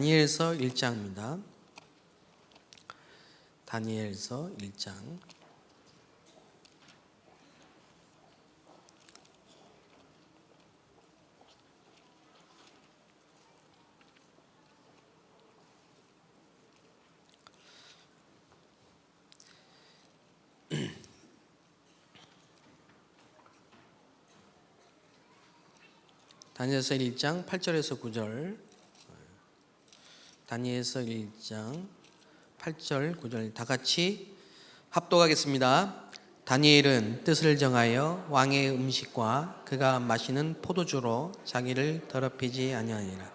다니엘서 1장입니다. 다니엘서 1장. 다니엘서 1장 8절에서 9절. 다니엘서 1장 8절 9절 다 같이 합독하겠습니다. 다니엘은 뜻을 정하여 왕의 음식과 그가 마시는 포도주로 자기를 더럽히지 아니하니라.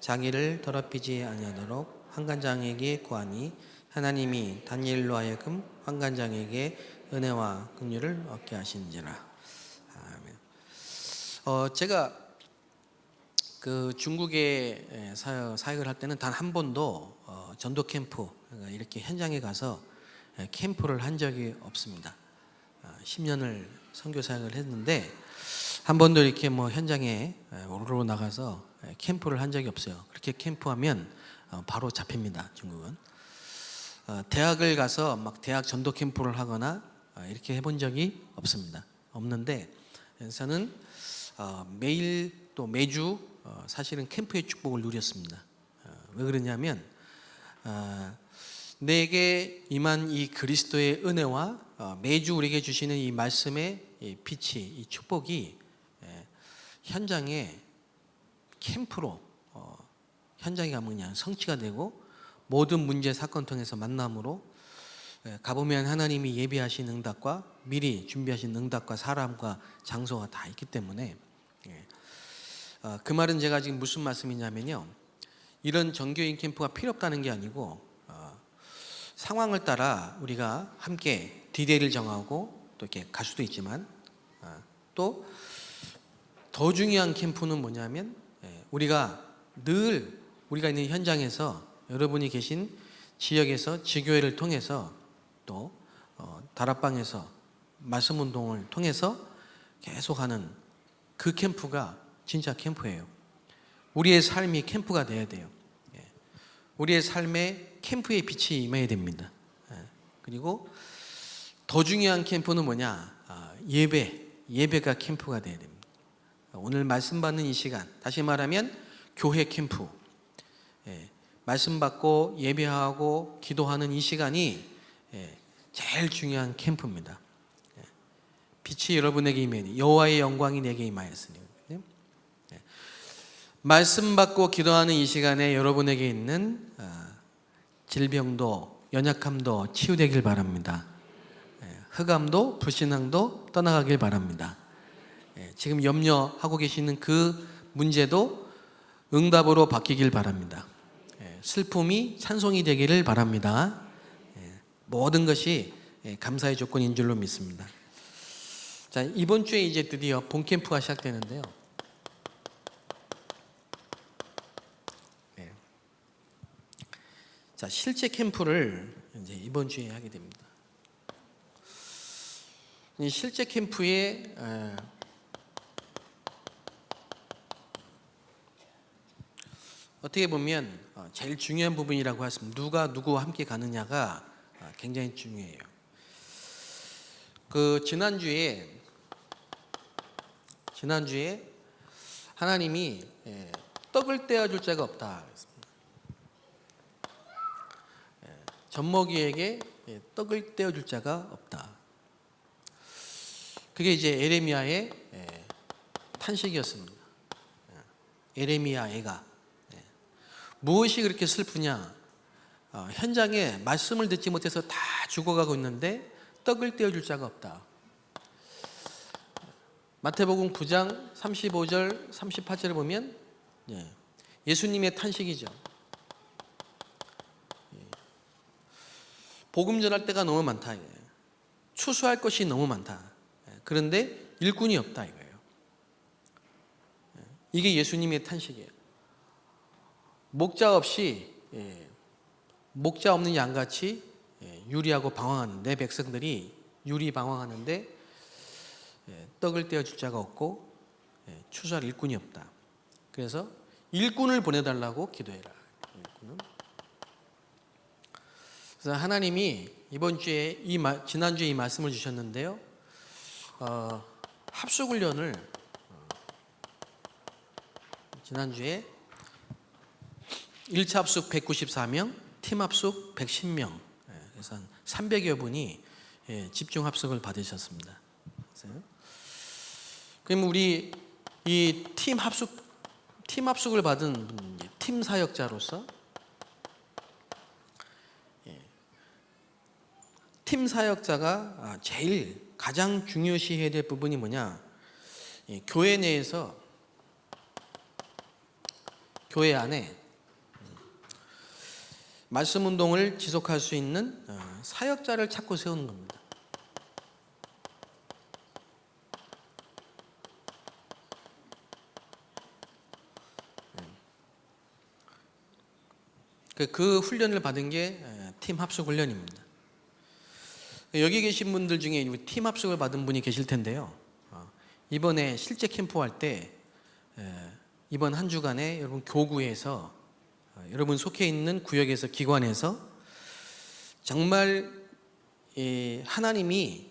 자기를 더럽히지 아니하도록 환관장에게 구하니 하나님이 다니엘로 하여금 환관장에게 은혜와 긍휼을 얻게 하신지라. 아멘. 제가 그 중국에 사역을 할 때는 단 한 번도 전도 캠프 이렇게 현장에 가서 캠프를 한 적이 없습니다. 10년을 선교 사역을 했는데 한 번도 이렇게 현장에 오로로 나가서 캠프를 한 적이 없어요. 그렇게 캠프하면 바로 잡힙니다. 중국은. 대학을 가서 막 대학 전도 캠프를 하거나 이렇게 해본 적이 없습니다. 없는데 저는 매일 또 매주 사실은 캠프의 축복을 누렸습니다. 왜 그러냐면 내게 임한 이 그리스도의 은혜와 매주 우리에게 주시는 이 말씀의 빛이, 이 축복이 현장에 캠프로 현장에 가면 그냥 성취가 되고 모든 문제 사건 통해서 만남으로 가보면 하나님이 예비하신 응답과 미리 준비하신 응답과 사람과 장소가 다 있기 때문에 그 말은 제가 지금 무슨 말씀이냐면요, 이런 정교인 캠프가 필요 없다는 게 아니고 상황을 따라 우리가 함께 디데이를 정하고 또 이렇게 갈 수도 있지만 또 더 중요한 캠프는 뭐냐면 우리가 늘 우리가 있는 현장에서 여러분이 계신 지역에서 지교회를 통해서 또 다락방에서 말씀 운동을 통해서 계속하는 그 캠프가 진짜 캠프예요. 우리의 삶이 캠프가 돼야 돼요. 우리의 삶에 캠프의 빛이 임해야 됩니다. 그리고 더 중요한 캠프는 뭐냐? 예배가 캠프가 돼야 됩니다. 오늘 말씀 받는 이 시간, 다시 말하면 교회 캠프, 말씀 받고 예배하고 기도하는 이 시간이 제일 중요한 캠프입니다. 빛이 여러분에게 임하니 여호와의 영광이 내게 임하였으니. 말씀 받고 기도하는 이 시간에 여러분에게 있는 질병도 연약함도 치유되길 바랍니다. 흑암도 불신앙도 떠나가길 바랍니다. 지금 염려하고 계시는 그 문제도 응답으로 바뀌길 바랍니다. 슬픔이 찬송이 되기를 바랍니다. 모든 것이 감사의 조건인 줄로 믿습니다. 자, 이번 주에 이제 드디어 본 캠프가 시작되는데요. 자, 실제 캠프를 이제 이번 주에 하게 됩니다. 이 실제 캠프에 어떻게 보면 제일 중요한 부분이라고 하시면 누가 누구와 함께 가느냐가 굉장히 중요해요. 그 지난주에 하나님이 떡을 떼어줄 자가 없다. 젖먹이에게 떡을 떼어줄 자가 없다. 그게 이제 에레미야의 탄식이었습니다. 에레미야 애가 무엇이 그렇게 슬프냐? 현장에 말씀을 듣지 못해서 다 죽어가고 있는데 떡을 떼어줄 자가 없다. 마태복음 9장 35절 38절에 보면 예수님의 탄식이죠. 복음 전할 때가 너무 많다. 추수할 것이 너무 많다. 그런데 일꾼이 없다 이거예요. 이게 예수님의 탄식이에요. 목자 없는 양같이 유리하고 방황하는 내 백성들이 유리 방황하는데 떡을 떼어줄 자가 없고 추수할 일꾼이 없다. 그래서 일꾼을 보내달라고 기도해라. 그래서 하나님이 이번 주에 지난주에 이 말씀을 주셨는데요. 합숙훈련을 지난주에 1차 합숙 194명, 팀 합숙 110명, 그래서 한 300여 분이 집중 합숙을 받으셨습니다. 그럼 우리 이 팀 합숙을 받은 팀 사역자로서 팀 사역자가 제일 가장 중요시해야 될 부분이 뭐냐? 교회 내에서 교회 안에 말씀 운동을 지속할 수 있는 사역자를 찾고 세우는 겁니다. 그 훈련을 받은 게 팀 합숙 훈련입니다. 여기 계신 분들 중에 팀 합숙을 받은 분이 계실 텐데요. 이번에 실제 캠프 할 때 이번 한 주간에 여러분 교구에서 여러분 속해 있는 구역에서 기관에서 정말 하나님이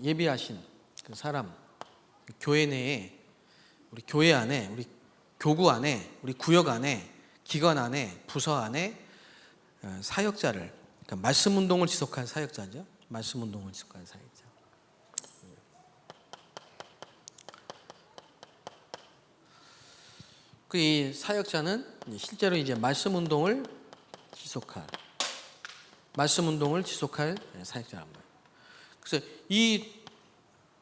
예비하신 그 사람, 교회 내에, 우리 교회 안에, 우리 교구 안에, 우리 구역 안에, 기관 안에, 부서 안에 사역자를, 그러니까 말씀 운동을 지속할 사역자죠. 말씀 운동을 지속할 사역자. 이 사역자는 실제로 이제 말씀 운동을 지속할 사역자란 말이에요. 그래서 이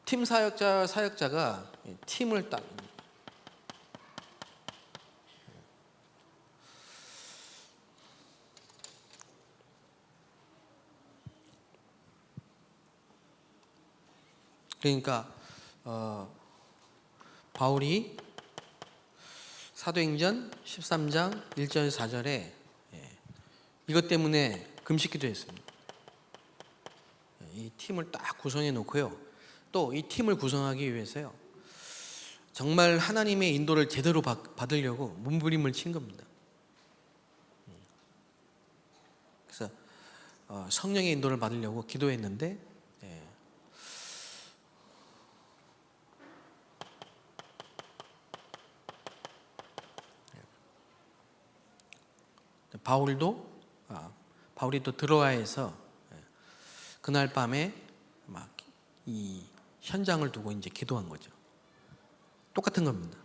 팀 사역자가 팀을 딱 그러니까 바울이 사도행전 13장 1절 4절에 이것 때문에 금식기도 했습니다. 이 팀을 딱 구성해 놓고요. 또 이 팀을 구성하기 위해서요. 정말 하나님의 인도를 제대로 받으려고 몸부림을 친 겁니다. 그래서 성령의 인도를 받으려고 기도했는데 바울이 또 드로아에서 그날 밤에 막 이 현장을 두고 이제 기도한 거죠. 똑같은 겁니다.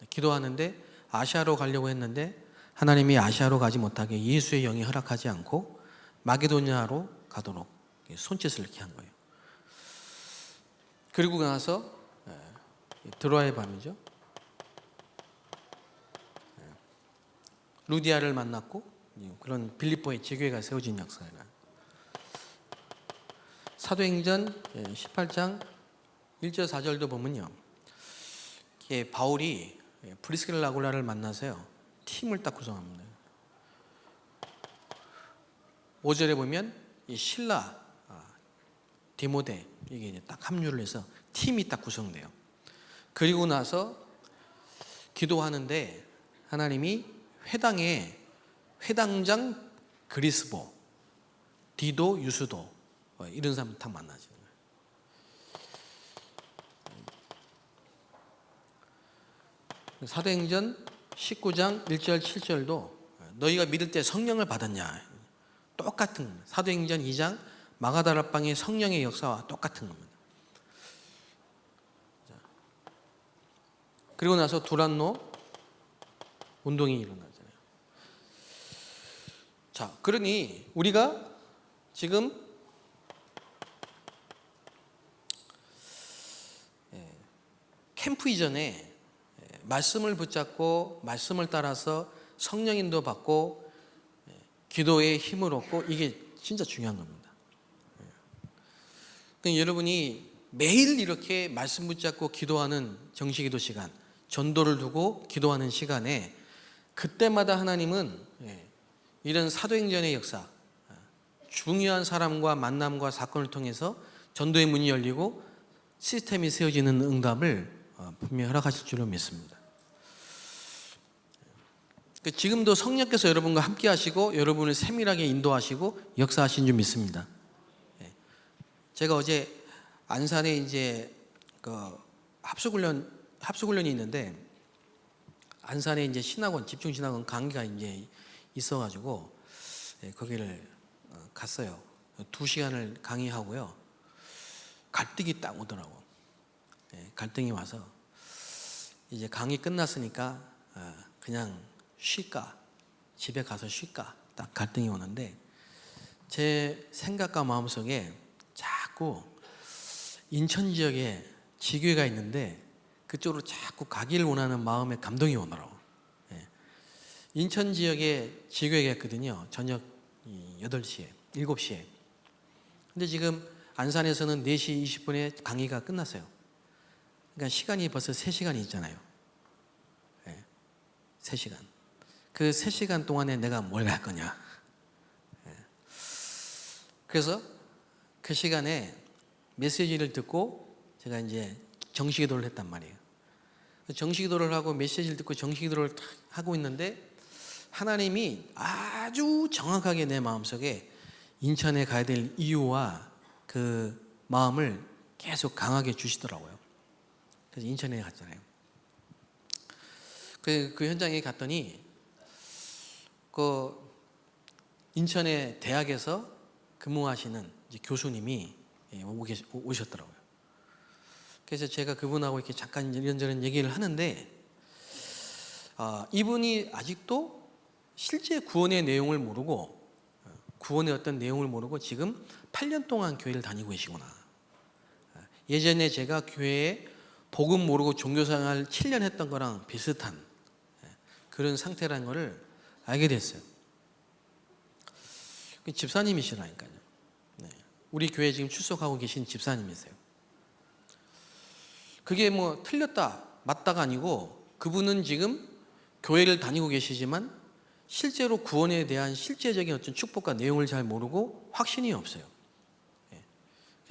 기도하는데 아시아로 가려고 했는데 하나님이 아시아로 가지 못하게 예수의 영이 허락하지 않고 마게도냐로 가도록 손짓을 이렇게 한 거예요. 그리고 나서 드로아의 밤이죠. 루디아를 만났고 그런 빌립보의 지교회가 세워진 역사가 사도행전 18장 1절 4절도 보면요. 바울이 브리스길라 아굴라를 만나서요. 팀을 딱 구성합니다. 5절에 보면 이 실라, 디모데 이게 이제 딱 합류를 해서 팀이 딱 구성돼요. 그리고 나서 기도하는데 하나님이 회당장 그리스보, 디도, 유스도 이런 사람 다 만나죠. 사도행전 19장 1절 7절도 너희가 믿을 때 성령을 받았냐? 똑같은 사도행전 2장 마가다락방의 성령의 역사와 똑같은 겁니다. 그리고 나서 두란노 운동이 일어나잖아요. 자, 그러니 우리가 지금 캠프 이전에 말씀을 붙잡고 말씀을 따라서 성령 인도 받고 기도의 힘을 얻고 이게 진짜 중요한 겁니다. 그러니까 여러분이 매일 이렇게 말씀 붙잡고 기도하는 정시기도 시간, 전도를 두고 기도하는 시간에 그때마다 하나님은 이런 사도행전의 역사, 중요한 사람과 만남과 사건을 통해서 전도의 문이 열리고 시스템이 세워지는 응답을 분명히 허락하실 줄로 믿습니다. 지금도 성령께서 여러분과 함께 하시고 여러분을 세밀하게 인도하시고 역사하신 줄 믿습니다. 제가 어제 안산에 이제 그 합숙훈련이 있는데, 안산에 이제 집중신학원 강의가 이제 있어가지고 거기를 갔어요. 2시간을 강의하고요. 갈등이 딱 오더라고. 갈등이 와서 이제 강의 끝났으니까 그냥 쉴까, 집에 가서 쉴까, 딱 갈등이 오는데, 제 생각과 마음속에 자꾸 인천 지역에 지교회가 있는데 그쪽으로 자꾸 가기를 원하는 마음의 감동이 오더라고. 인천 지역에 지교회가 있거든요. 저녁 8시에 7시에. 근데 지금 안산에서는 4시 20분에 강의가 끝났어요. 그러니까 시간이 벌써 3시간이 있잖아요. 3시간. 그 3시간 동안에 내가 뭘 할 거냐. 그래서 그 시간에 메시지를 듣고 제가 이제 정식기도를 했단 말이에요. 정식기도를 하고 메시지를 듣고 정식기도를 하고 있는데, 하나님이 아주 정확하게 내 마음속에 인천에 가야 될 이유와 그 마음을 계속 강하게 주시더라고요. 그래서 인천에 갔잖아요. 그 현장에 갔더니 그 인천의 대학에서 근무하시는 이제 교수님이 오셨더라고요. 그래서 제가 그분하고 이렇게 잠깐 이런저런 얘기를 하는데, 이분이 아직도 실제 구원의 내용을 모르고, 구원의 어떤 내용을 모르고 지금 8년 동안 교회를 다니고 계시구나. 예전에 제가 교회에 복음 모르고 종교생활 7년 했던 거랑 비슷한 그런 상태라는 것을 알게 됐어요. 집사님이시라니까요. 우리 교회에 지금 출석하고 계신 집사님이세요. 그게 뭐 틀렸다 맞다가 아니고, 그분은 지금 교회를 다니고 계시지만 실제로 구원에 대한 실제적인 어떤 축복과 내용을 잘 모르고 확신이 없어요.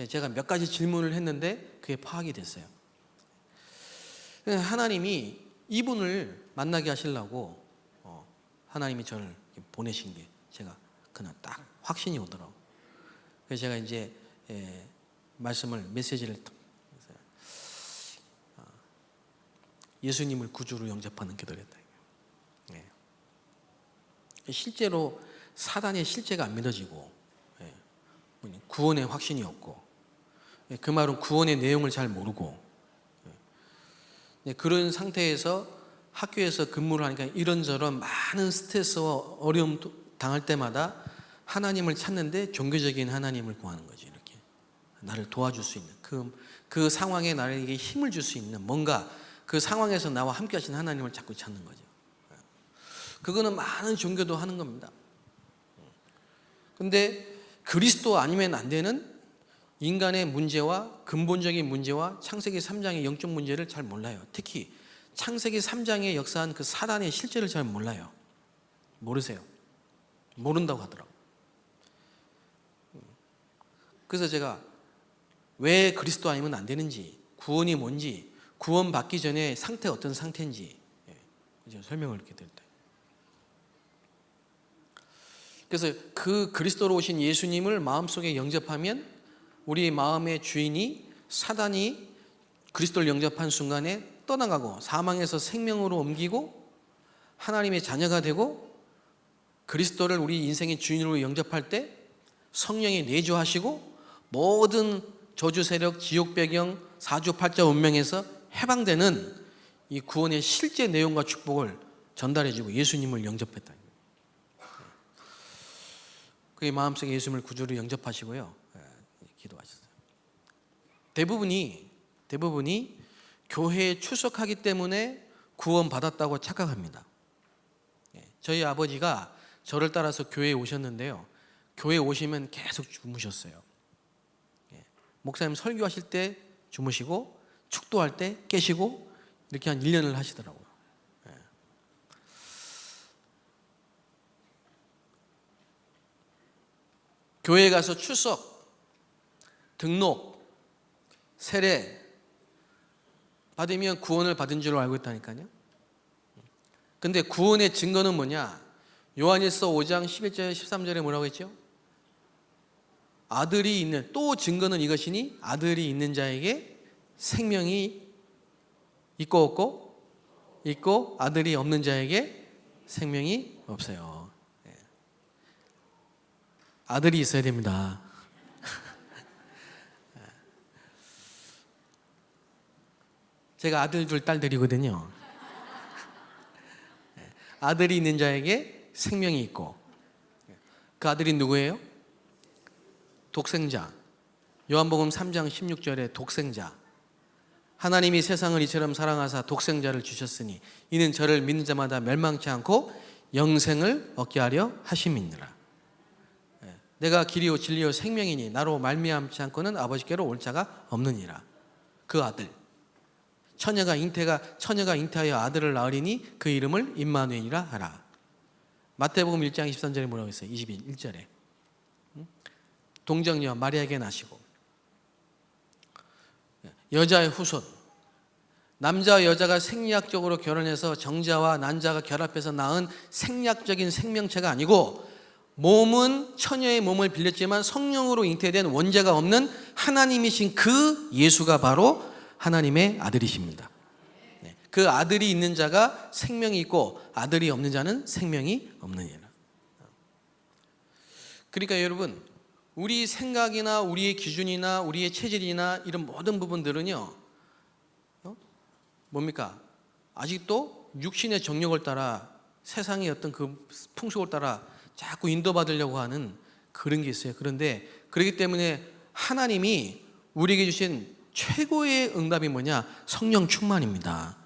제가 몇 가지 질문을 했는데 그게 파악이 됐어요. 하나님이 이분을 만나게 하시려고 하나님이 저를 보내신 게 제가 그날 딱 확신이 오더라고요. 그래서 제가 이제 메시지를 예수님을 구주로 영접하는 기도를 했다. 실제로 사단의 실제가 안 믿어지고 구원의 확신이 없고, 그 말은 구원의 내용을 잘 모르고, 그런 상태에서 학교에서 근무를 하니까 이런저런 많은 스트레스와 어려움 당할 때마다 하나님을 찾는데 종교적인 하나님을 구하는 거지. 이렇게 나를 도와줄 수 있는 그 상황에 나에게 힘을 줄 수 있는 뭔가, 그 상황에서 나와 함께 하신 하나님을 자꾸 찾는 거죠. 그거는 많은 종교도 하는 겁니다. 근데 그리스도 아니면 안 되는 인간의 문제와 근본적인 문제와 창세기 3장의 영적 문제를 잘 몰라요. 특히 창세기 3장에 역사한 그 사단의 실제를 잘 몰라요. 모르세요. 모른다고 하더라고요. 그래서 제가 왜 그리스도 아니면 안 되는지, 구원이 뭔지, 구원받기 전에 상태 어떤 상태인지 설명을 이렇게 드릴 때, 그래서 그 그리스도로 오신 예수님을 마음속에 영접하면 우리 마음의 주인이 사단이 그리스도를 영접한 순간에 떠나가고 사망에서 생명으로 옮기고 하나님의 자녀가 되고, 그리스도를 우리 인생의 주인으로 영접할 때 성령이 내주하시고 모든 저주 세력, 지옥 배경, 사주팔자 운명에서 해방되는 이 구원의 실제 내용과 축복을 전달해주고 예수님을 영접했다. 그의 마음속에 예수님을 구주로 영접하시고요, 기도하셨어요. 대부분이 교회에 출석하기 때문에 구원받았다고 착각합니다. 저희 아버지가 저를 따라서 교회에 오셨는데요, 교회에 오시면 계속 주무셨어요. 목사님 설교하실 때 주무시고 축도할 때 깨시고 이렇게 한 1년을 하시더라고요. 교회에 가서 출석, 등록, 세례 받으면 구원을 받은 줄로 알고 있다니까요. 근데 구원의 증거는 뭐냐? 요한일서 5장 11절 13절에 뭐라고 했죠? 아들이 있는, 또 증거는 이것이니 아들이 있는 자에게 생명이 있고 없고, 있고 아들이 없는 자에게 생명이 없어요. 아들이 있어야 됩니다. 제가 아들 둘 딸 들이거든요. 아들이 있는 자에게 생명이 있고, 그 아들이 누구예요? 독생자. 요한복음 3장 16절에 독생자. 하나님이 세상을 이처럼 사랑하사 독생자를 주셨으니 이는 저를 믿는 자마다 멸망치 않고 영생을 얻게 하려 하심이니라. 내가 길이요 진리요 생명이니 나로 말미암지 않고는 아버지께로 올 자가 없느니라. 그 아들. 처녀가 잉태하여 아들을 낳으리니 그 이름을 임마누엘이라 하라. 마태복음 1장 23절에 뭐라고 했어요? 21절에 동정녀 마리아에게 나시고, 여자의 후손, 남자와 여자가 생리학적으로 결혼해서 정자와 난자가 결합해서 낳은 생략적인 생명체가 아니고, 몸은 처녀의 몸을 빌렸지만 성령으로 잉태된 원죄가 없는 하나님이신 그 예수가 바로 하나님의 아들이십니다. 그 아들이 있는 자가 생명이 있고 아들이 없는 자는 생명이 없느니라. 그러니까 여러분, 우리 생각이나 우리의 기준이나 우리의 체질이나 이런 모든 부분들은요, 뭡니까? 아직도 육신의 정욕을 따라, 세상의 어떤 그 풍속을 따라 자꾸 인도받으려고 하는 그런 게 있어요. 그런데 그렇기 때문에 하나님이 우리에게 주신 최고의 응답이 뭐냐? 성령 충만입니다.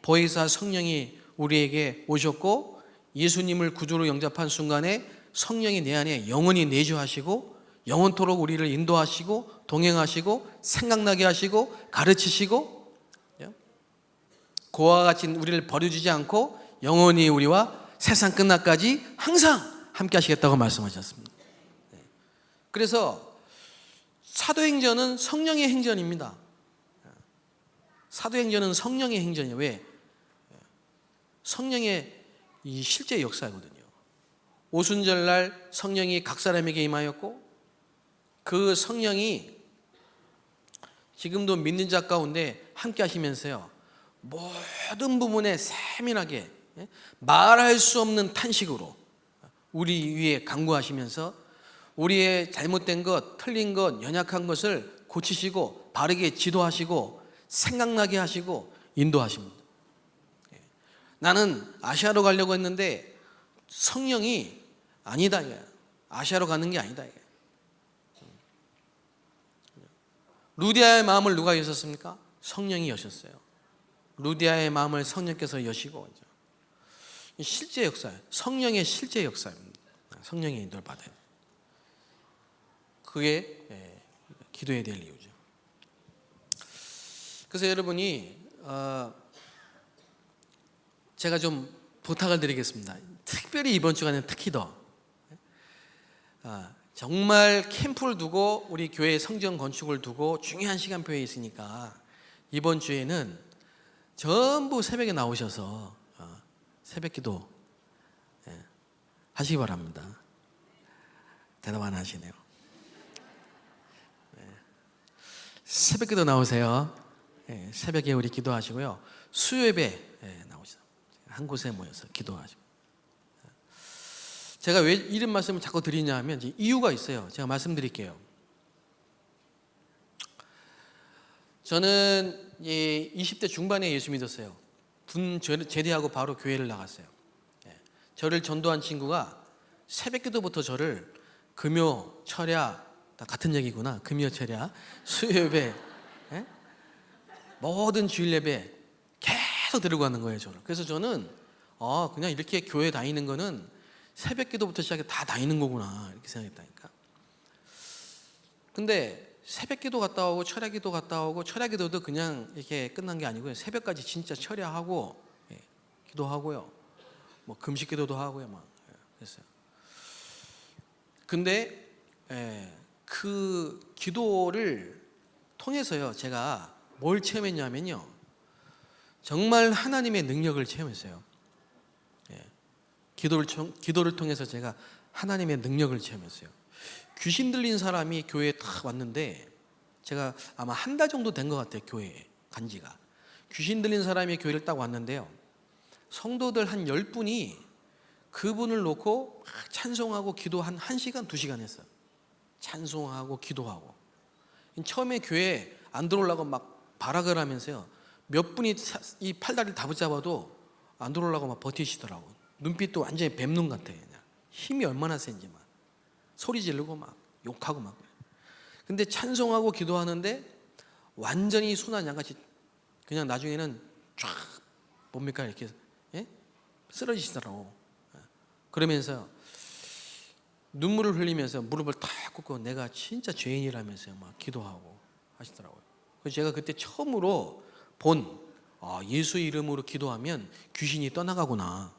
보혜사 성령이 우리에게 오셨고, 예수님을 구주로 영접한 순간에 성령이 내 안에 영원히 내주하시고 영원토록 우리를 인도하시고 동행하시고 생각나게 하시고 가르치시고, 그와 같이 우리를 버려주지 않고 영원히 우리와 세상 끝날까지 항상 함께 하시겠다고 말씀하셨습니다. 그래서 사도행전은 성령의 행전입니다. 사도행전은 성령의 행전이에요. 왜? 성령의 이 실제 역사거든요. 오순절날 성령이 각 사람에게 임하였고, 그 성령이 지금도 믿는 자 가운데 함께 하시면서요, 모든 부분에 세밀하게 말할 수 없는 탄식으로 우리 위에 간구하시면서 우리의 잘못된 것, 틀린 것, 연약한 것을 고치시고 바르게 지도하시고 생각나게 하시고 인도하십니다. 나는 아시아로 가려고 했는데 성령이 아니다, 아시아로 가는 게 아니다. 루디아의 마음을 누가 여셨습니까? 성령이 여셨어요. 루디아의 마음을 성령께서 여시고, 실제 역사예요. 성령의 실제 역사입니다. 성령의 인도를 받아야 돼요. 그게 기도해야 될 이유죠. 그래서 여러분이 제가 좀 부탁을 드리겠습니다. 특별히 이번 주간은 특히 더 정말 캠프를 두고 우리 교회 성전 건축을 두고 중요한 시간표에 있으니까 이번 주에는 전부 새벽에 나오셔서 새벽 기도 하시기 바랍니다. 대답 안 하시네요. 새벽 기도 나오세요. 새벽에 우리 기도하시고요. 수요 예배 나오시죠. 한 곳에 모여서 기도하시고. 제가 왜 이런 말씀을 자꾸 드리냐 하면 이유가 있어요. 제가 말씀드릴게요. 저는 20대 중반에 예수 믿었어요. 군 제대하고 바로 교회를 나갔어요. 저를 전도한 친구가 새벽 기도부터 저를 금요, 철야, 다 같은 얘기구나. 금요, 철야, 수요 예배, 모든 주일 예배 계속 데리고 가는 거예요, 저를. 그래서 저는 그냥 이렇게 교회 다니는 거는 새벽 기도부터 시작해 다 다니는 거구나, 이렇게 생각했다니까. 근데 새벽 기도 갔다 오고 철야 기도 갔다 오고, 철야 기도도 그냥 이렇게 끝난 게 아니고요. 새벽까지 진짜 철야하고 기도하고요. 뭐 금식 기도도 하고요, 막 그랬어요. 근데 그 기도를 통해서요, 제가 뭘 체험했냐면요, 정말 하나님의 능력을 체험했어요. 기도를 통해서 제가 하나님의 능력을 체험했어요. 귀신 들린 사람이 교회에 딱 왔는데, 제가 아마 한 달 정도 된 것 같아요. 교회에 간 지가. 귀신 들린 사람이 교회를 딱 왔는데요, 성도들 한 10분이 그분을 놓고 막 찬송하고 기도 한 1시간 2시간 했어요. 찬송하고 기도하고. 처음에 교회에 안 들어오려고 막 발악을 하면서요, 몇 분이 이 팔다리 다 붙잡아도 안 들어오려고 막 버티시더라고. 눈빛도 완전히 뱀눈 같아요. 그냥 힘이 얼마나 센지 막 소리 지르고 막 욕하고 막. 근데 찬송하고 기도하는데 완전히 순한 양같이 그냥 나중에는 쫙 뭡니까 이렇게, 예? 쓰러지시더라고. 그러면서 눈물을 흘리면서 무릎을 탁 꿇고 내가 진짜 죄인이라면서 막 기도하고 하시더라고요. 그래서 제가 그때 처음으로 본, 예수 이름으로 기도하면 귀신이 떠나가구나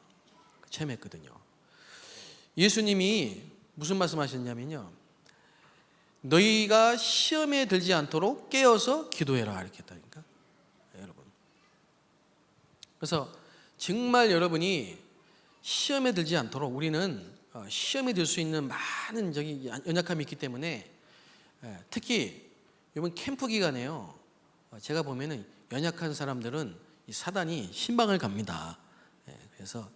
체험했거든요. 예수님이 무슨 말씀하셨냐면요, 너희가 시험에 들지 않도록 깨어서 기도해라 이렇게 했다니까, 여러분. 그래서 정말 여러분이 시험에 들지 않도록, 우리는 시험에 들 수 있는 많은 연약함이 있기 때문에, 특히 이번 캠프 기간에요, 제가 보면은 연약한 사람들은 이 사단이 신방을 갑니다. 그래서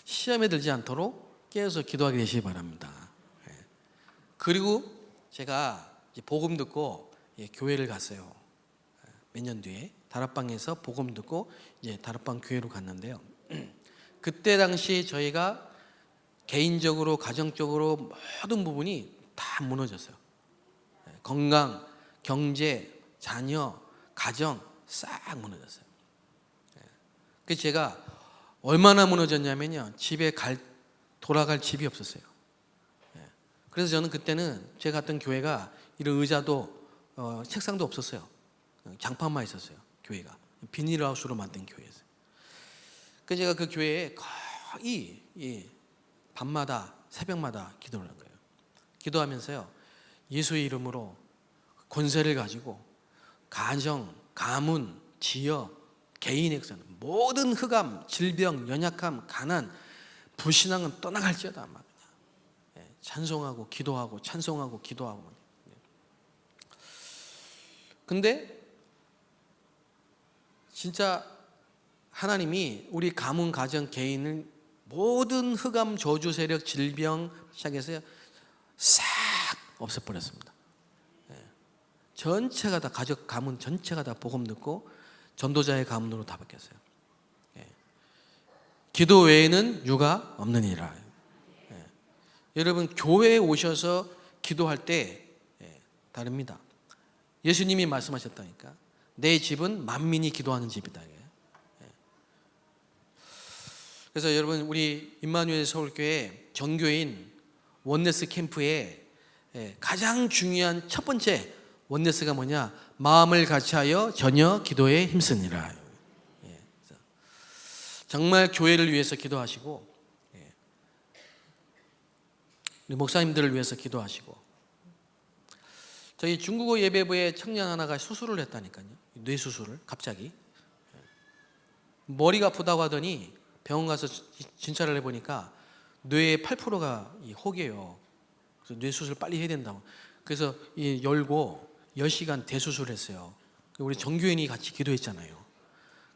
시험에 들지 않도록 깨어서 기도하게 되시기 바랍니다. 그리고 제가 복음 듣고 교회를 갔어요. 몇 년 뒤에 다락방에서 복음 듣고 이제 다락방 교회로 갔는데요. 그때 당시 저희가 개인적으로 가정적으로 모든 부분이 다 무너졌어요. 건강, 경제, 자녀, 가정 싹 무너졌어요. 그래서 제가 얼마나 무너졌냐면요, 집에 돌아갈 집이 없었어요. 그래서 저는 그때는 제가 갔던 교회가 이런 의자도 책상도 없었어요. 장판만 있었어요. 교회가 비닐하우스로 만든 교회였어요. 그래서 제가 그 교회에 거의 밤마다 새벽마다 기도를 한 거예요. 기도하면서요, 예수의 이름으로 권세를 가지고 가정, 가문, 지역, 개인의 모든 흑암, 질병, 연약함, 가난, 불신앙은 떠나갈지어다. 막 찬송하고 기도하고 찬송하고 기도하고. 근데 진짜 하나님이 우리 가문, 가정, 개인을 모든 흑암, 저주 세력, 질병 시작해서 싹 없애버렸습니다. 전체가 다, 가족, 가문 전체가 다 복음 듣고 전도자의 가문으로 다 바뀌었어요. 기도 외에는 유가 없느니라. 여러분, 교회에 오셔서 기도할 때 다릅니다. 예수님이 말씀하셨다니까, 내 집은 만민이 기도하는 집이다. 그래서 여러분, 우리 임마누엘 서울교회 전교인 원네스 캠프에 가장 중요한 첫 번째 원네스가 뭐냐? 마음을 같이하여 전혀 기도에 힘쓰니라. 정말 교회를 위해서 기도하시고, 우리 목사님들을 위해서 기도하시고. 저희 중국어 예배부에 청년 하나가 수술을 했다니까요. 뇌 수술을 갑자기. 머리가 아프다고 하더니 병원 가서 진찰을 해보니까 뇌의 8%가 혹이에요. 그래서 뇌 수술 빨리 해야 된다고. 그래서 열고 10시간 대수술을 했어요. 우리 정교인이 같이 기도했잖아요.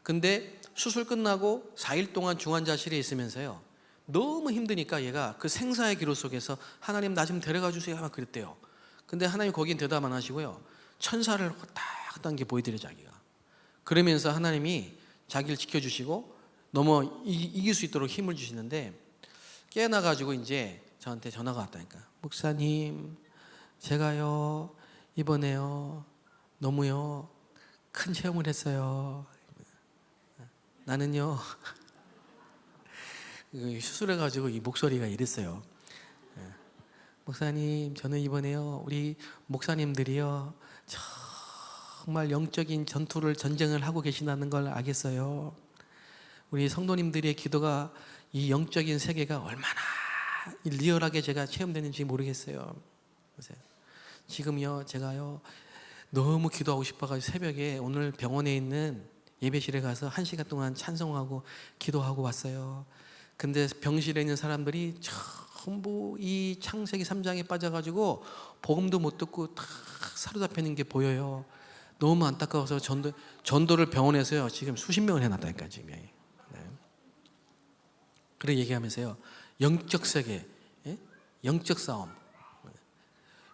근데 수술 끝나고 4일 동안 중환자실에 있으면서요, 너무 힘드니까 얘가 그 생사의 기로 속에서 하나님 나 좀 데려가 주세요 막 그랬대요. 근데 하나님 거긴 대답 안 하시고요, 천사를 딱 한 게 보이더래 자기가. 그러면서 하나님이 자기를 지켜주시고 넘어 이길 수 있도록 힘을 주시는데, 깨어나가지고 이제 저한테 전화가 왔다니까. 목사님, 제가요 이번에요 너무요 큰 체험을 했어요. 나는요 수술해가지고 이 목소리가 이랬어요. 목사님, 저는 이번에요 우리 목사님들이요 정말 영적인 전쟁을 하고 계신다는 걸 알겠어요. 우리 성도님들의 기도가, 이 영적인 세계가 얼마나 리얼하게 제가 체험되는지 모르겠어요. 지금요 제가요 너무 기도하고 싶어가지고 새벽에 오늘 병원에 있는 예배실에 가서 1시간 동안 찬송하고 기도하고 왔어요. 근데 병실에 있는 사람들이 전부 이 창세기 3장에 빠져가지고 복음도 못 듣고 다 사로잡혀 있는 게 보여요. 너무 안타까워서 전도를 병원에서요 지금 수십 명을 해놨다니까 지금. 네. 그래 얘기하면서요 영적 세계, 예? 영적 싸움.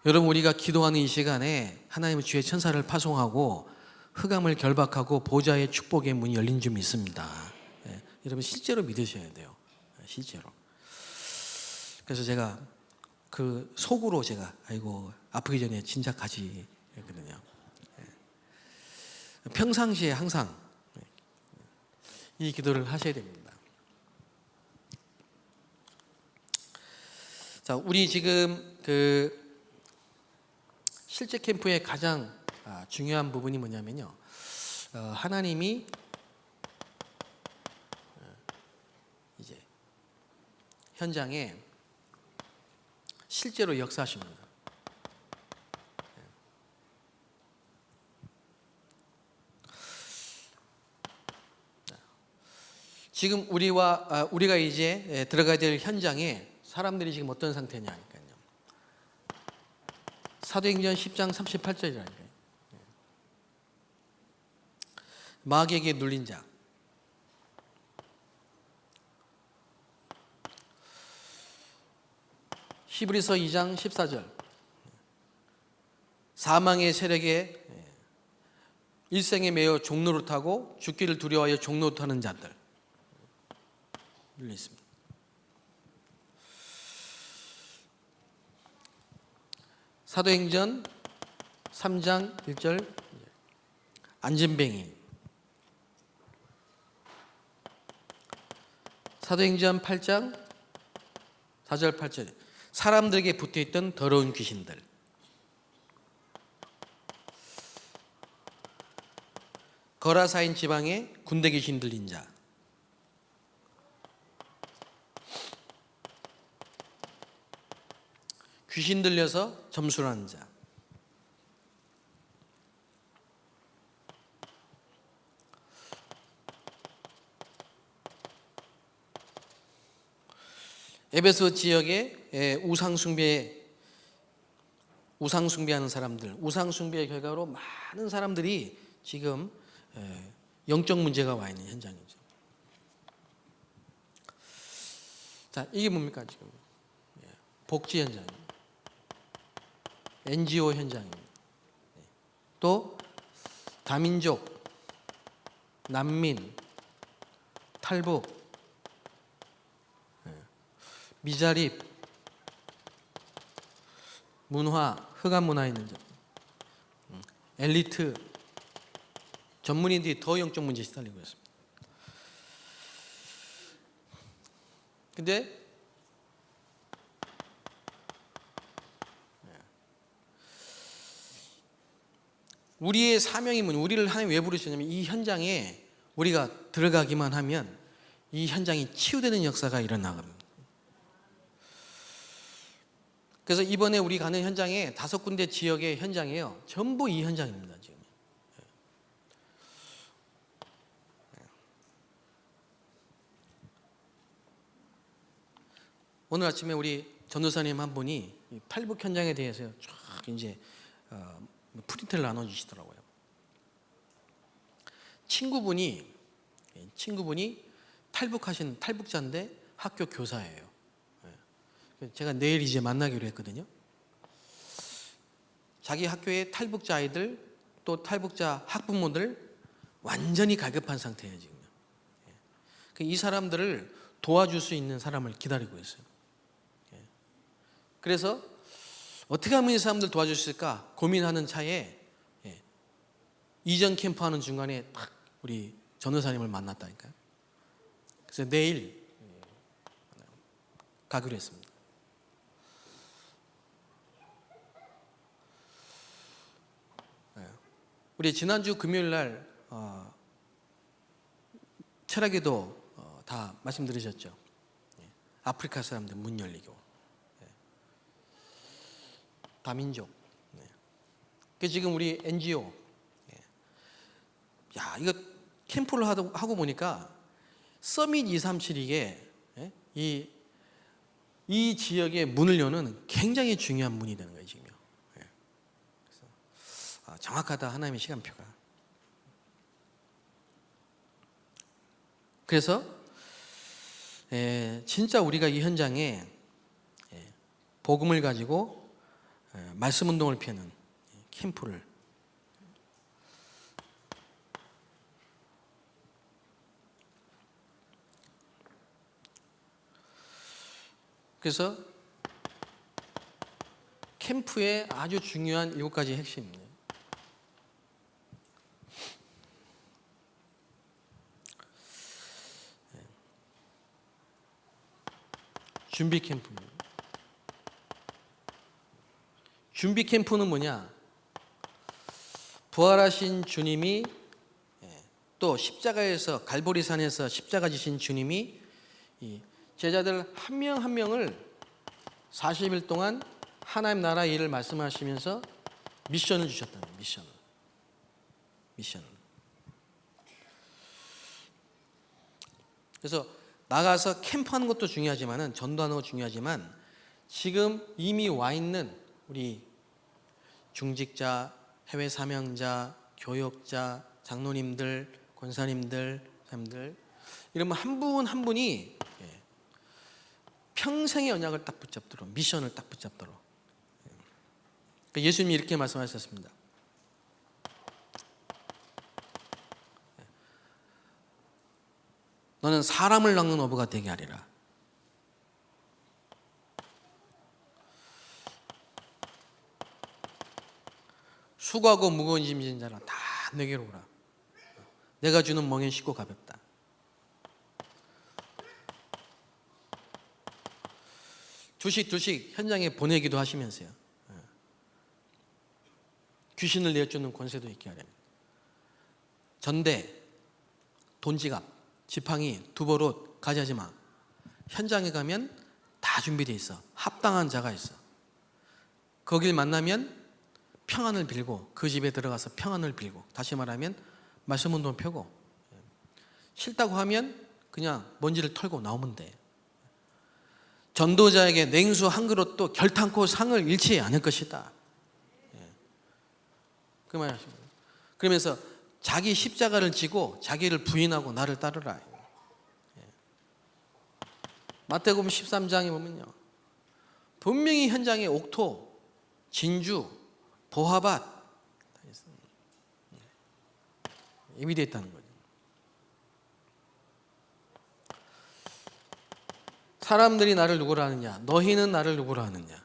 여러분 우리가 기도하는 이 시간에 하나님의 주의 천사를 파송하고 흑암을 결박하고 보좌의 축복의 문이 열린 줄 믿습니다. 예? 여러분 실제로 믿으셔야 돼요. 실제로. 그래서 제가 그 속으로 제가 아이고 아프기 전에 진작 가지 했거든요. 평상시에 항상 이 기도를 하셔야 됩니다. 자, 우리 지금 그 실제 캠프의 가장 중요한 부분이 뭐냐면요. 하나님이 이제 현장에 실제로 역사하십니다. 지금 우리가 이제 들어가야 될 현장에 사람들이 지금 어떤 상태냐니까요. 사도행전 10장 38절이라니까요. 마귀에게 눌린 자. 히브리서 2장 14절. 사망의 세력에 일생에 매여 종노릇하고 죽기를 두려워하여 종노릇하는 자들. 눌려 있습니다. 사도행전 3장 1절 안진뱅이. 사도행전 8장 4절 8절 사람들에게 붙어있던 더러운 귀신들. 거라사인 지방에 군대 귀신 들린 자. 귀신 들려서 점술하는 자. 에베소 지역에 우상숭배하는 사람들, 우상숭배의 결과로 많은 사람들이 지금 영적 문제가 와 있는 현장이죠. 자, 이게 뭡니까 지금? 복지 현장입니다. NGO 현장입니다. 또 다민족, 난민, 탈북, 미자립, 문화, 흑암 문화에 있는 점, 엘리트, 전문인들이 더 영적 문제에 시달리고 있습니다. 근데 우리의 사명이 뭐냐? 우리를 하나님 왜 부르셨냐면 이 현장에 우리가 들어가기만 하면 이 현장이 치유되는 역사가 일어나갑니다. 그래서 이번에 우리 가는 현장에 5군데 지역의 현장이에요. 전부 이 현장입니다. 지금. 오늘 아침에 우리 전도사님 한 분이 탈북 현장에 대해서 쫙 이제 프린트를 나눠주시더라고요. 친구분이 탈북하신 탈북자인데 학교 교사예요. 제가 내일 이제 만나기로 했거든요. 자기 학교의 탈북자 아이들 또 탈북자 학부모들 완전히 갈급한 상태예요 지금. 이 사람들을 도와줄 수 있는 사람을 기다리고 있어요. 그래서 어떻게 하면 이 사람들 도와줄 수 있을까 고민하는 차에 이전 캠프하는 중간에 딱 우리 전도사님을 만났다니까요. 그래서 내일 가기로 했습니다. 우리 지난주 금요일 날 철학에도 다 말씀드리셨죠. 아프리카 사람들 문 열리고 다민족. 그 지금 우리 NGO 이거 캠프를 하고 보니까 서밋 237 이게 이 지역의 문을 여는 굉장히 중요한 문이 되는 거예요, 지금요. 그래서 정확하다, 하나님의 시간표가. 그래서 진짜 우리가 이 현장에 복음을 가지고 말씀 운동을 펴는 캠프를, 그래서 캠프의 아주 중요한 7가지 핵심입니다. 준비 캠프입니다. 준비 캠프는 뭐냐? 부활하신 주님이, 또 십자가에서, 갈보리산에서 십자가 지신 주님이 이 제자들 한 명 한 명을 40일 동안 하나님 나라 일을 말씀하시면서 미션을 주셨다는 거예요. 미션을. 그래서 나가서 캠프하는 것도 중요하지만은, 전도하는 것도 중요하지만, 지금 이미 와 있는 우리 중직자, 해외 사명자, 교역자, 장로님들, 권사님들, 사람들, 이러면 한 분 한 분이 평생의 언약을 딱 붙잡도록, 미션을 딱 붙잡도록. 예수님이 이렇게 말씀하셨습니다. 너는 사람을 낚는 어부가 되게 하리라. 수고하고 무거운 짐 지는 자라 다 내게로 오라. 내가 주는 멍에는 쉽고 가볍다. 두씩 현장에 보내기도 하시면서요. 귀신을 내쫓는 권세도 있게 하려면. 전대, 돈지갑, 지팡이, 두보롯 가져가지 마. 현장에 가면 다 준비되어 있어. 합당한 자가 있어. 거길 만나면 평안을 빌고, 그 집에 들어가서 평안을 빌고, 다시 말하면 말씀 운동 펴고, 싫다고 하면 그냥 먼지를 털고 나오면 돼. 전도자에게 냉수 한 그릇도 결탄코 상을 잃지 않을 것이다. 그 말이십니다. 그러면서 자기 십자가를 지고 자기를 부인하고 나를 따르라. 마태복음 13장에 보면요, 분명히 현장에 옥토, 진주, 보화밭 예비되어 있다는 거죠. 사람들이 나를 누구라 하느냐? 너희는 나를 누구라 하느냐?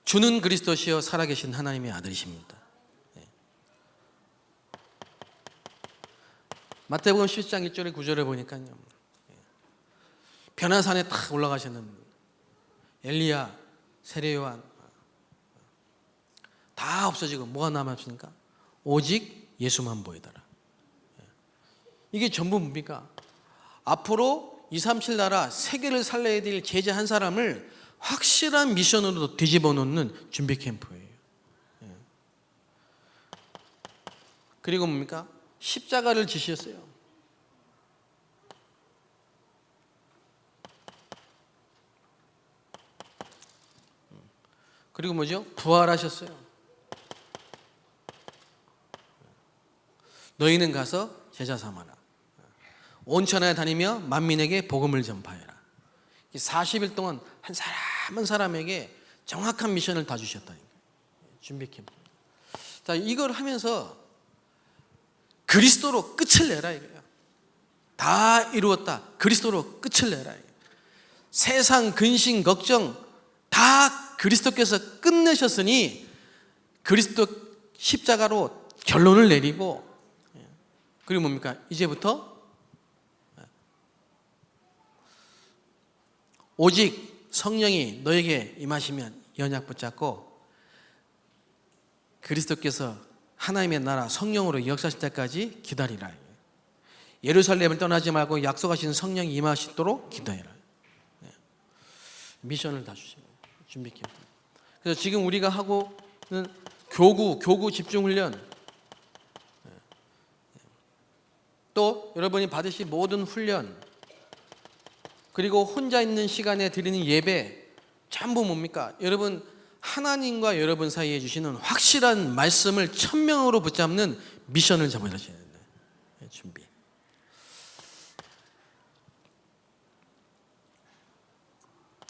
주는 그리스도시요 살아계신 하나님의 아들이십니다. 마태복음 10장 1절에 9절에 보니까요, 변화산에 탁 올라가시는 엘리야, 세례요한 다 없어지고 뭐가 남았습니까? 오직 예수만 보이더라. 이게 전부 뭡니까? 앞으로 237 나라 세계를 살려야 될 제자 한 사람을 확실한 미션으로 뒤집어 놓는 준비 캠프예요. 그리고 뭡니까? 십자가를 지셨어요. 그리고 뭐죠? 부활하셨어요. 너희는 가서 제자 삼아라. 온 천하에 다니며 만민에게 복음을 전파해라. 40일 동안 한 사람 한 사람에게 정확한 미션을 다 주셨다니까. 준비 캠프. 자, 이걸 하면서 그리스도로 끝을 내라 이거예요. 다 이루었다. 그리스도로 끝을 내라. 세상 근심 걱정 다 그리스도께서 끝내셨으니 그리스도 십자가로 결론을 내리고, 그리고 뭡니까? 이제부터 오직 성령이 너에게 임하시면 연약 붙잡고 그리스도께서 하나님의 나라 성령으로 역사하실 때까지 기다리라. 예루살렘을 떠나지 말고 약속하신 성령이 임하시도록 기도해라. 미션을 다 주십니다. 준비 캠프. 그래서 지금 우리가 하고 있는 교구 집중훈련, 또 여러분이 받으실 모든 훈련, 그리고 혼자 있는 시간에 드리는 예배 전부 뭡니까? 여러분 하나님과 여러분 사이에 주시는 확실한 말씀을 천명으로 붙잡는 미션을 잡아주셔야 된다. 준비.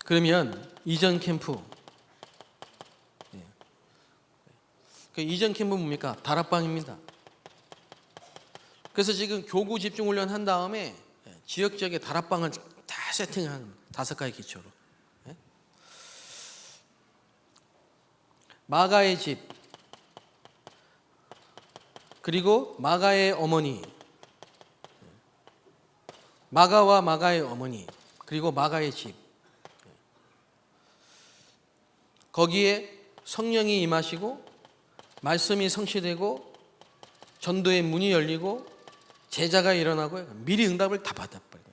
그러면 이전 캠프, 그 이전 캠프 뭡니까? 다락방입니다. 그래서 지금 교구 집중 훈련 한 다음에 지역 지역에 다락방을 다 세팅한 5가지 기초로. 마가의 집, 그리고 마가의 어머니, 마가와 마가의 어머니, 그리고 마가의 집. 거기에 성령이 임하시고 말씀이 성취되고 전도의 문이 열리고 제자가 일어나고 미리 응답을 다 받아버려요.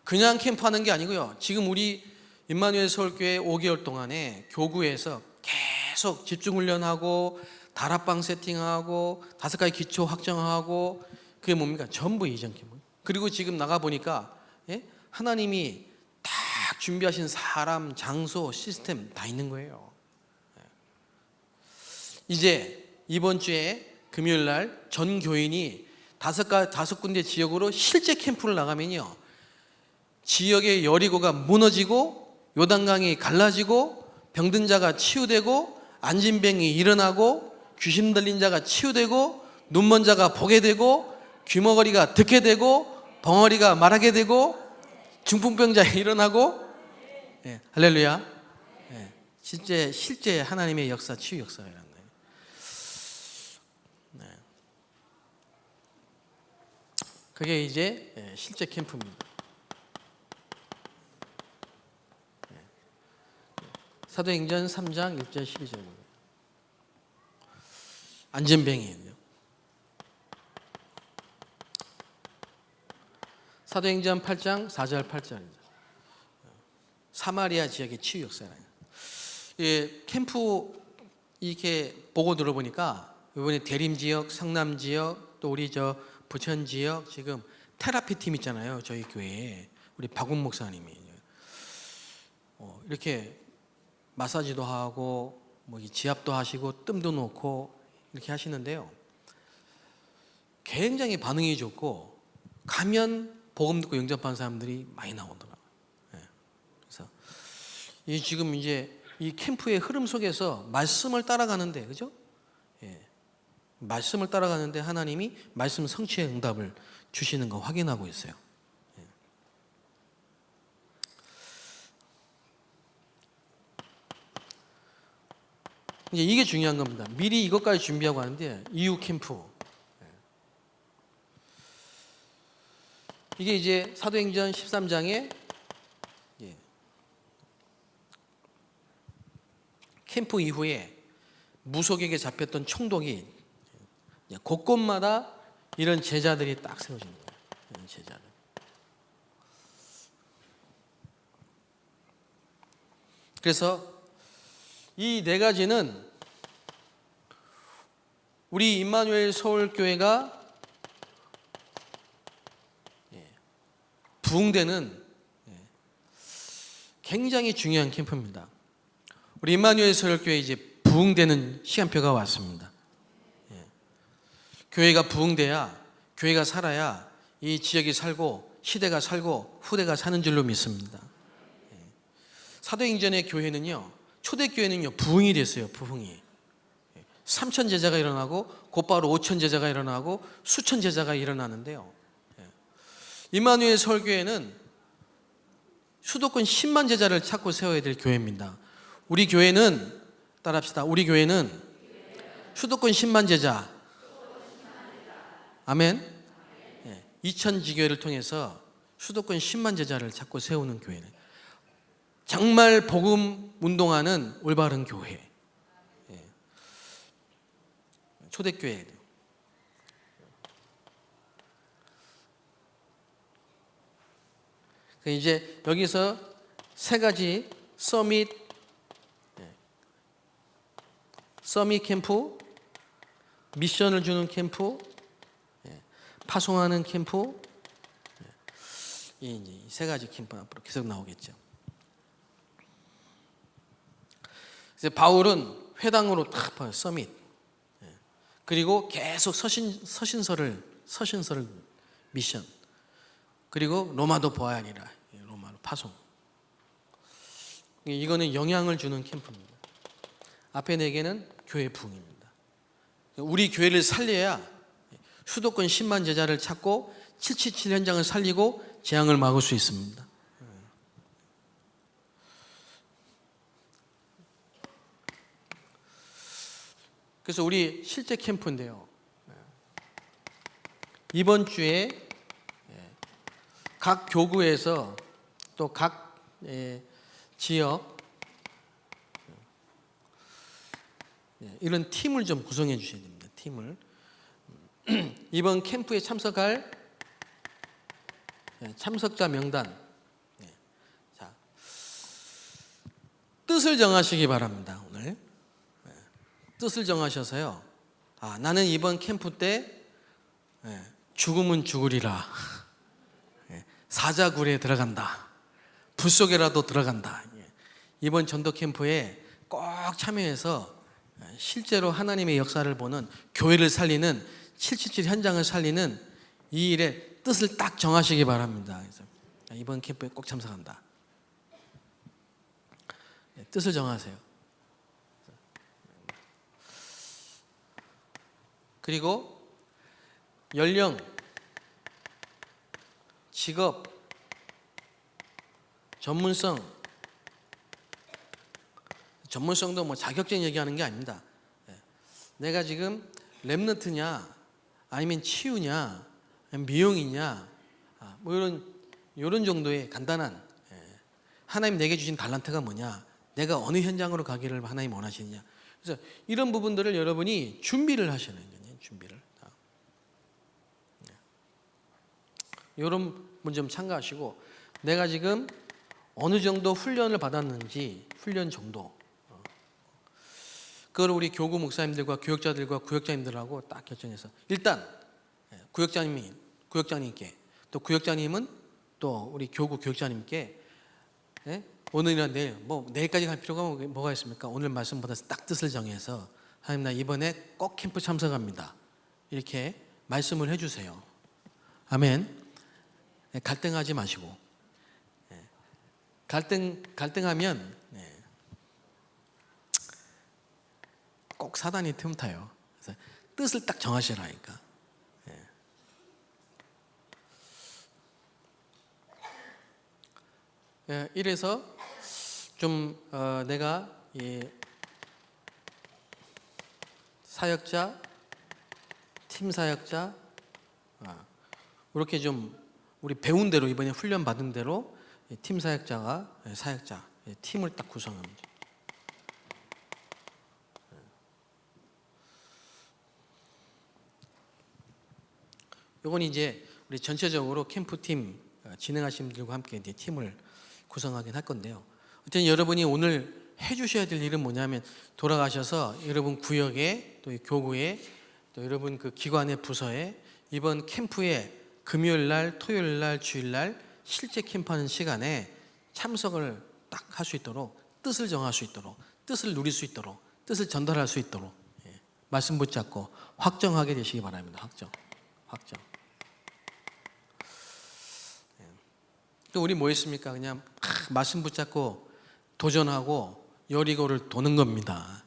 그냥 캠프하는 게 아니고요. 지금 우리 임마누엘 서울교회 5개월 동안에 교구에서 계속 집중훈련하고 다락방 세팅하고 5가지 기초 확정하고 그게 뭡니까? 전부 이전 캠프. 그리고 지금 나가보니까 하나님이 딱 준비하신 사람, 장소, 시스템 다 있는 거예요. 이제 이번 주에 금요일 날 전 교인이 5군데 지역으로 실제 캠프를 나가면요, 지역의 여리고가 무너지고 요단강이 갈라지고 병든 자가 치유되고 안진병이 일어나고 귀신 들린 자가 치유되고 눈먼 자가 보게 되고 귀머거리가 듣게 되고 벙어리가 말하게 되고 중풍병자 일어나고, 할렐루야. 실제 하나님의 역사, 치유 역사가 일어나요. 그게 이제 실제 캠프입니다. 사도행전 3장 1절 12절입니다. 안전병이에요. 사도행전 8장 4절 8절입니다. 사마리아 지역의 치유 역사예요. 캠프 이렇게 보고 들어보니까 이번에 대림 지역, 성남 지역, 또 우리 부천 지역 지금 테라피 팀 있잖아요. 저희 교회에 우리 박웅 목사님이 이렇게 마사지도 하고 지압도 하시고 뜸도 놓고 이렇게 하시는데요. 굉장히 반응이 좋고 가면 복음 듣고 영접한 사람들이 많이 나오더라고요. 그래서 지금 이제 이 캠프의 흐름 속에서 말씀을 따라가는데, 그죠? 말씀을 따라가는데 하나님이 말씀 성취의 응답을 주시는 거 확인하고 있어요. 이제 이게 중요한 겁니다. 미리 이것까지 준비하고 하는데 이후 캠프. 이게 이제 사도행전 13장에 캠프 이후에 무속에게 잡혔던 총독이 곳곳마다 이런 제자들이 딱 세워진 거예요. 이런 제자들. 그래서 이 4가지는 우리 임마누엘 서울교회가 부흥되는 굉장히 중요한 캠프입니다. 우리 임마누엘 서울교회 이제 부흥되는 시간표가 왔습니다. 교회가 부흥돼야, 교회가 살아야 이 지역이 살고 시대가 살고 후대가 사는 줄로 믿습니다. 사도행전의 교회는요, 초대교회는요 부흥이 됐어요. 부흥이 3,000 제자가 일어나고 곧바로 5,000 제자가 일어나고 수천 제자가 일어나는데요, 임마누엘 서울교회는 수도권 10만 제자를 찾고 세워야 될 교회입니다. 우리 교회는, 따라합시다, 우리 교회는 수도권 10만 제자, 아멘. 2000지교회를 통해서 수도권 10만 제자를 찾고 세우는 교회는 정말 복음 운동하는 올바른 교회, 초대교회. 이제 여기서 3가지 서밋 캠프, 미션을 주는 캠프, 파송하는 캠프, 이 이제 세 가지 캠프는 앞으로 계속 나오겠죠. 이제 바울은 회당으로 탁 봐요. 서밋. 그리고 계속 서신서를 미션. 그리고 로마도 보아야 하니라. 로마로 파송. 이거는 영향을 주는 캠프입니다. 앞에 네 개는 교회 부흥입니다. 우리 교회를 살려야 수도권 10만 제자를 찾고 777 현장을 살리고 재앙을 막을 수 있습니다. 그래서 우리 실제 캠프인데요. 이번 주에 각 교구에서 또 각 지역 이런 팀을 좀 구성해 주셔야 됩니다. 팀을 이번 캠프에 참석할 참석자 명단, 자, 뜻을 정하시기 바랍니다. 오늘 뜻을 정하셔서요. 나는 이번 캠프 때 죽으면 죽으리라. 사자굴에 들어간다. 불 속에라도 들어간다. 이번 전도 캠프에 꼭 참여해서 실제로 하나님의 역사를 보는 교회를 살리는 777 현장을 살리는 이 일에 뜻을 딱 정하시기 바랍니다. 그래서 이번 캠프에 꼭 참석한다. 뜻을 정하세요. 그리고 연령, 직업, 전문성도 뭐 자격증 얘기하는 게 아닙니다. 내가 지금 랩런트냐, 아니면 치유냐, 미용이냐, 뭐 이런 정도의 간단한 하나님 내게 주신 달란트가 뭐냐, 내가 어느 현장으로 가기를 하나님 원하시느냐. 그래서 이런 부분들을 여러분이 준비를 하시는 거예요. 준비를. 이런 분 좀 참가하시고, 내가 지금 어느 정도 훈련을 받았는지 훈련 정도, 그걸 우리 교구 목사님들과 교역자들과 구역장님들하고 딱 결정해서 일단 구역장님께 또 구역장님은 또 우리 교구 교역자님께 오늘이나 내일 뭐 내일까지 갈 필요가 뭐가 있습니까? 오늘 말씀 받아서 딱 뜻을 정해서 하나님 나 이번에 꼭 캠프 참석합니다. 이렇게 말씀을 해주세요. 아멘. 갈등하지 마시고 갈등하면 꼭 사단이 틈타요. 그래서 뜻을 딱 정하시라니까. 이래서 좀 내가 사역자, 팀 사역자 이렇게 좀 우리 배운 대로 이번에 훈련 받은 대로 팀 사역자 팀을 딱 구성합니다. 이건 이제 우리 전체적으로 캠프팀 진행하시는 분들과 함께 이제 팀을 구성하긴 할 건데요. 어쨌든 여러분이 오늘 해주셔야 될 일은 뭐냐면 돌아가셔서 여러분 구역에 또 교구에 또 여러분 그 기관의 부서에 이번 캠프에 금요일 날, 토요일 날, 주일 날 실제 캠프하는 시간에 참석을 딱 할 수 있도록 뜻을 정할 수 있도록 뜻을 누릴 수 있도록 뜻을 전달할 수 있도록 말씀 붙잡고 확정하게 되시기 바랍니다. 확정. 또 우리 뭐 했습니까? 그냥 말씀 붙잡고 도전하고 여리고를 도는 겁니다.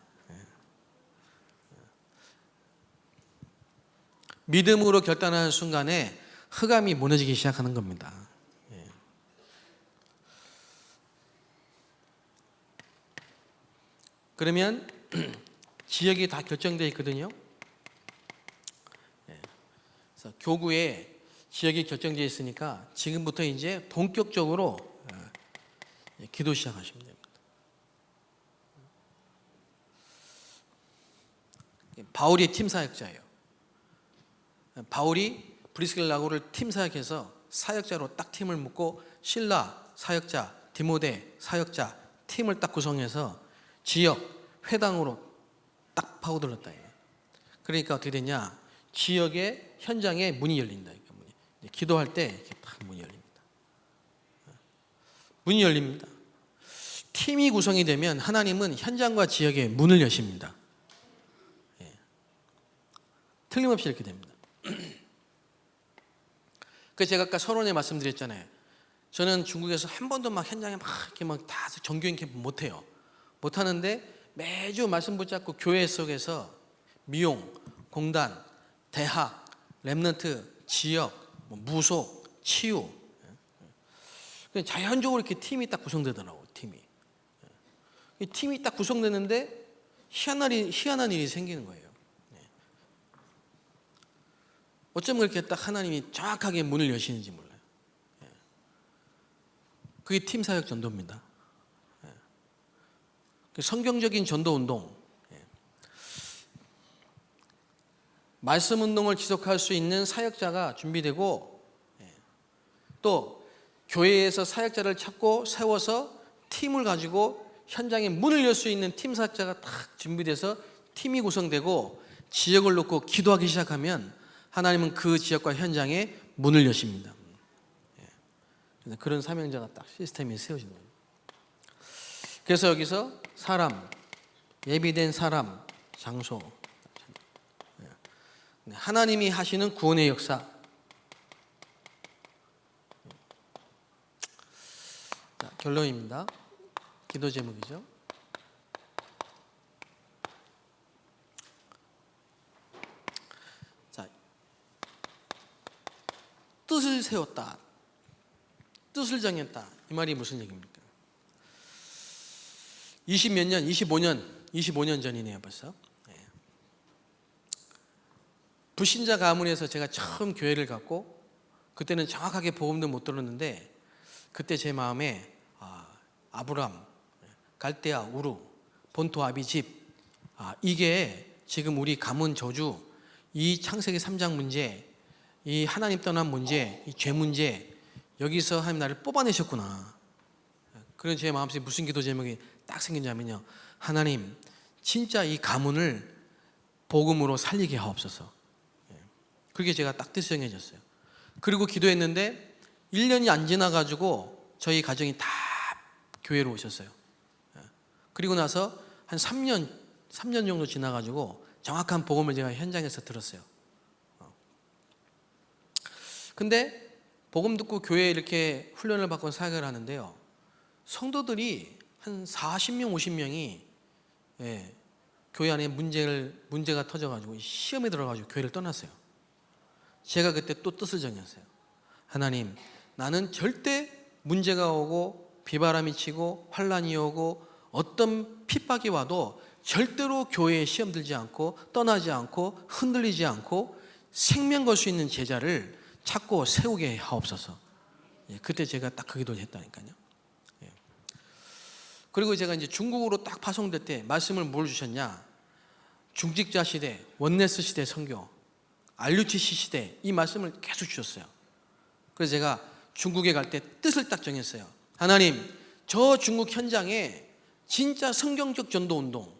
믿음으로 결단하는 순간에 흑암이 무너지기 시작하는 겁니다. 그러면 지역이 다 결정되어 있거든요. 그래서 교구에 지역이 결정되어 있으니까 지금부터 이제 본격적으로 기도 시작하시면 됩니다. 바울이 팀 사역자예요. 바울이 브리스길라고를 팀 사역해서 사역자로 딱 팀을 묶고 실라 사역자, 디모데 사역자 팀을 딱 구성해서 지역 회당으로 딱 파고들었다. 그러니까 어떻게 되냐? 지역의 현장에 문이 열린다. 기도할 때 이렇게 딱 문이 열립니다. 문이 열립니다. 팀이 구성이 되면 하나님은 현장과 지역에 문을 여십니다. 틀림없이 이렇게 됩니다. 그 제가 아까 서론에 말씀드렸잖아요. 저는 중국에서 한 번도 막 현장에 막 이렇게 막 다 정교인 캠프 못해요. 못하는데 매주 말씀 붙잡고 교회 속에서 미용, 공단, 대학, 렘넌트, 지역, 무속, 치유, 자연적으로 이렇게 팀이 딱 구성되더라고요. 팀이 딱 구성되는데 희한한 일이 생기는 거예요. 어쩌면 그렇게 딱 하나님이 정확하게 문을 여시는지 몰라요. 그게 팀 사역 전도입니다. 성경적인 전도 운동, 말씀 운동을 지속할 수 있는 사역자가 준비되고, 또 교회에서 사역자를 찾고 세워서 팀을 가지고 현장에 문을 열 수 있는 팀 사역자가 딱 준비돼서 팀이 구성되고 지역을 놓고 기도하기 시작하면 하나님은 그 지역과 현장에 문을 여십니다. 그런 사명자가 딱 시스템이 세워진 거예요. 그래서 여기서 사람, 예비된 사람, 장소, 하나님이 하시는 구원의 역사. 자, 결론입니다. 기도 제목이죠. 자, 뜻을 세웠다, 뜻을 정했다, 이 말이 무슨 얘기입니까? 25년 전이네요 벌써. 불신자 가문에서 제가 처음 교회를 갔고, 그때는 정확하게 복음도 못 들었는데, 그때 제 마음에 아브람, 갈대아, 우루, 본토 아비집, 이게 지금 우리 가문 저주, 이 창세기 3장 문제, 이 하나님 떠난 문제, 이 죄 문제, 여기서 하나님 나를 뽑아내셨구나. 그런 제 마음속에 무슨 기도 제목이 딱 생기냐면요, 하나님 진짜 이 가문을 복음으로 살리게 하옵소서. 그렇게 제가 딱 뜻이 정해졌어요. 그리고 기도했는데 1년이 안 지나가지고 저희 가정이 다 교회로 오셨어요. 그리고 나서 한 3년 정도 지나가지고 정확한 복음을 제가 현장에서 들었어요. 근데 복음 듣고 교회에 이렇게 훈련을 받고 사역을 하는데요, 성도들이 한 40명, 50명이 교회 안에 문제가 터져가지고 시험에 들어가지고 교회를 떠났어요. 제가 그때 또 뜻을 정했어요. 하나님, 나는 절대 문제가 오고 비바람이 치고 환란이 오고 어떤 핍박이 와도 절대로 교회에 시험 들지 않고 떠나지 않고 흔들리지 않고 생명 걸 수 있는 제자를 찾고 세우게 하옵소서. 그때 제가 딱 그 기도를 했다니까요. 그리고 제가 이제 중국으로 딱 파송될 때 말씀을 뭘 주셨냐? 중직자 시대, 원네스 시대 선교, RUTC 시대, 이 말씀을 계속 주셨어요. 그래서 제가 중국에 갈 때 뜻을 딱 정했어요. 하나님, 저 중국 현장에 진짜 성경적 전도 운동,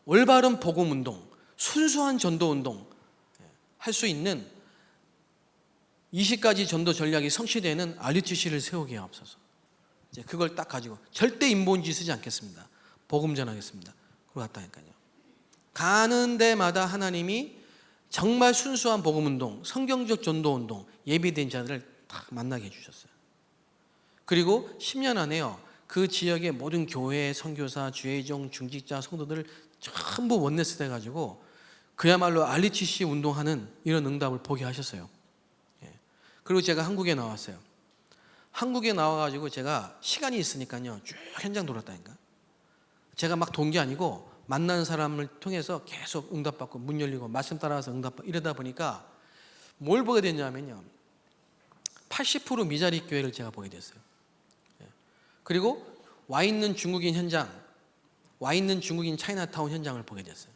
올바른 복음 운동, 순수한 전도 운동 할 수 있는 20가지 전도 전략이 성취되는 RUTC를 세우게 하옵소서. 이제 그걸 딱 가지고 절대 인본주의 쓰지 않겠습니다. 복음 전하겠습니다. 그러고 갔다니까요. 가는 데마다 하나님이 정말 순수한 복음 운동, 성경적 전도 운동, 예비된 자들을 딱 만나게 해주셨어요. 그리고 10년 안에요, 그 지역의 모든 교회, 선교사, 주의종, 중직자, 성도들을 전부 원네스 돼가지고 그야말로 RUTC 운동하는 이런 응답을 보게 하셨어요. 그리고 제가 한국에 나왔어요. 한국에 나와가지고 제가 시간이 있으니까요, 쭉 현장 돌았다니까. 제가 막 돈 게 아니고 만나는 사람을 통해서 계속 응답받고 문 열리고 말씀 따라가서 응답받고 이러다 보니까 뭘 보게 됐냐면요, 80% 미자립 교회를 제가 보게 됐어요. 그리고 와 있는 중국인 현장, 와 있는 중국인 차이나타운 현장을 보게 됐어요.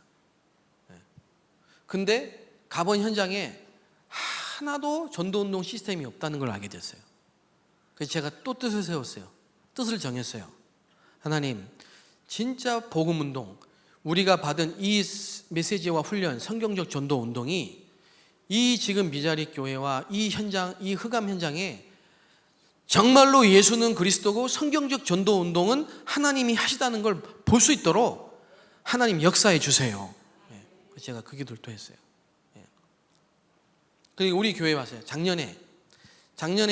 근데 가본 현장에 하나도 전도운동 시스템이 없다는 걸 알게 됐어요. 그래서 제가 또 뜻을 세웠어요. 뜻을 정했어요. 하나님, 진짜 복음운동, 우리가 받은 이 메시지와 훈련, 성경적 전도 운동이 이 지금 미자립 교회와 이 현장, 이 흑암 현장에 정말로 예수는 그리스도고 성경적 전도 운동은 하나님이 하시다는 걸 볼 수 있도록 하나님 역사해 주세요. 제가 그 기도를 또 했어요. 그리고 우리 교회 왔어요. 작년에